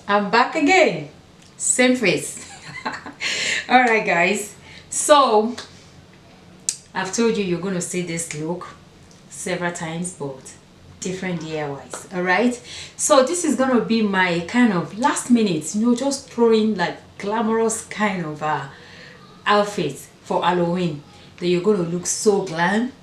I'm back again. Same face. Alright guys, so I've told you you're going to see this look several times, but different DIYs. Alright, so this is going to be my kind of last minute, just throwing like glamorous kind of outfit for Halloween that you're going to look so glam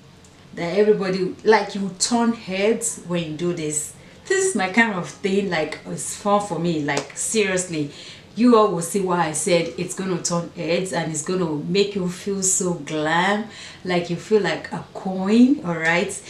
that everybody, like, you turn heads when you do this. This is my kind of thing, like, it's fun for me, like, seriously. You all will see why I said it's gonna turn heads and it's gonna make you feel so glam, like you feel like a coin. All right.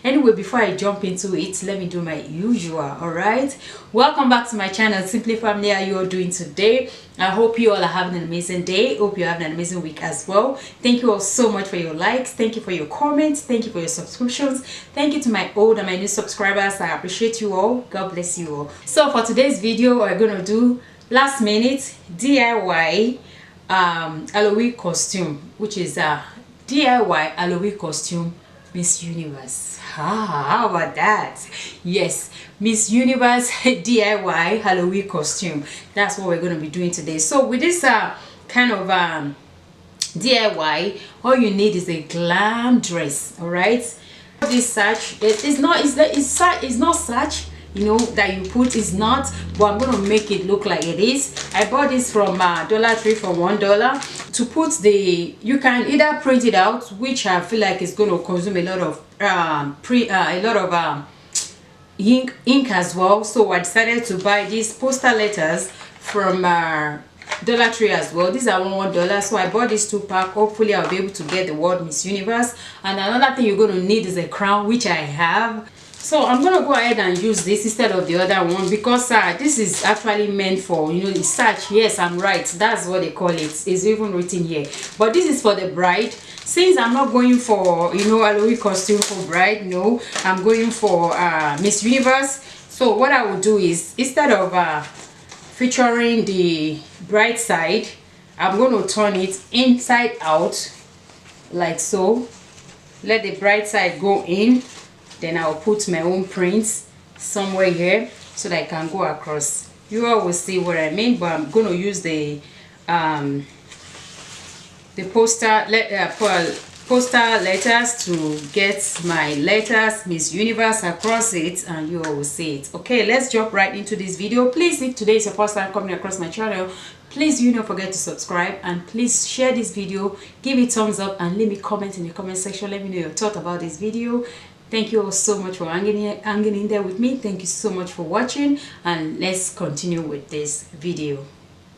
Anyway, before I jump into it, let me do my usual. All right, welcome back to my channel, Simply Family. How you all doing today? I hope you all are having an amazing day. Hope you're having an amazing week as well. Thank you all so much for your likes. Thank you for your comments. Thank you for your subscriptions. Thank you to my old and my new subscribers. I appreciate you all. God bless you all. So for today's video, we're gonna do last minute DIY Halloween costume, which is a DIY Halloween costume Miss Universe. How about that? Yes, Miss Universe DIY Halloween costume. That's what we're going to be doing today. So with this kind of DIY, all you need is a glam dress. All right, this such it's not such, that you put, is not, but I'm gonna make it look like it is. I bought this from Dollar Tree for $1. To put you can either print it out, which I feel like is going to consume a lot of ink as well. So I decided to buy these poster letters from Dollar Tree as well. These are $1, so I bought this 2-pack. Hopefully I'll be able to get the word Miss Universe. And another thing you're going to need is a crown, which I have. So I'm gonna go ahead and use this instead of the other one, because this is actually meant for, the search. Yes, I'm right, that's what they call it. It's even written here, but this is for the bride. Since I'm not going for Halloween costume for bride, no, I'm going for Miss Universe. So what I will do is, instead of featuring the bride side, I'm going to turn it inside out like so. Let the bride side go in. Then I'll put my own prints somewhere here so that I can go across. You all will see what I mean, but I'm going to use the poster letters to get my letters Miss Universe across it, and you all will see it. Okay, let's jump right into this video. Please, if today is your first time coming across my channel, please do not forget to subscribe, and please share this video, give it thumbs up, and leave me comment in the comment section. Let me know your thought about this video. Thank you all so much for hanging in there with me. Thank you so much for watching, and let's continue with this video.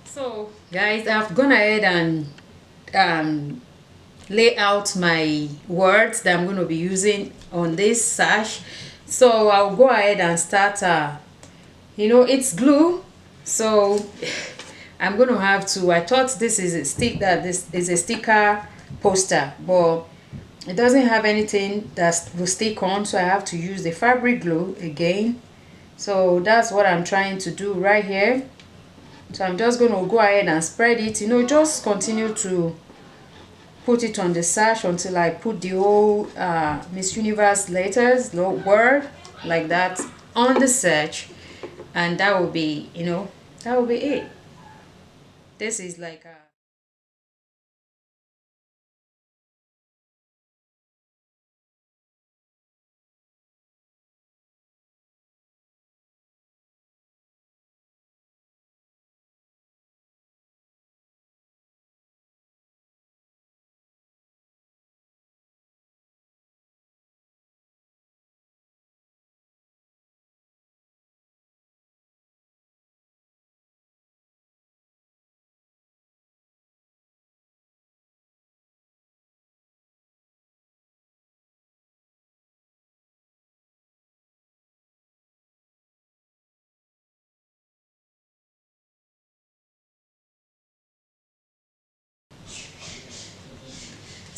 So guys, I've gone ahead and lay out my words that I'm going to be using on this sash. So I'll go ahead and start it's glue, so I'm going to have to, I thought this is a sticker poster, but it doesn't have anything that will stick on, so I have to use the fabric glue again. So that's what I'm trying to do right here. So I'm just going to go ahead and spread it, just continue to put it on the sash until I put the whole Miss Universe letters, the word like that on the sash, and that will be, that will be it. This is like a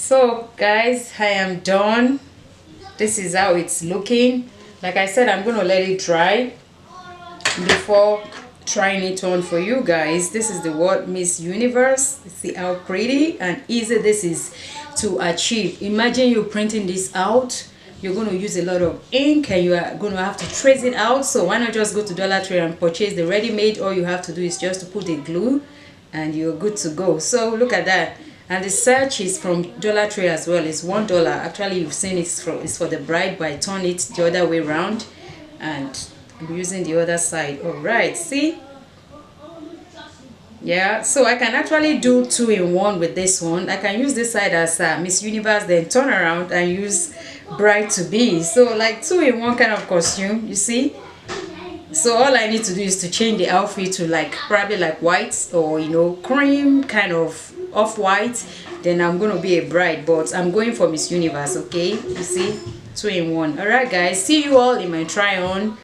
So guys, I am done. This is how it's looking. Like I said, I'm going to let it dry before trying it on for you guys. This is the word Miss Universe. See how pretty and easy this is to achieve. Imagine you printing this out. You're going to use a lot of ink and you are going to have to trace it out. So why not just go to Dollar Tree and purchase the ready-made? All you have to do is just to put the glue and you're good to go. So look at that. And the search is from Dollar Tree as well. It's $1. Actually, you've seen it's for the bride, but I turn it the other way around and I'm using the other side. All right, see? Yeah, so I can actually do 2-in-1 with this one. I can use this side as Miss Universe, then turn around and use bride to be. So like 2-in-1 kind of costume, you see? So all I need to do is to change the outfit to like probably like white or you know cream kind of off-white. Then I'm gonna be a bride, but I'm going for Miss Universe. Okay, you see, 2-in-1. All right guys, see you all in my try on.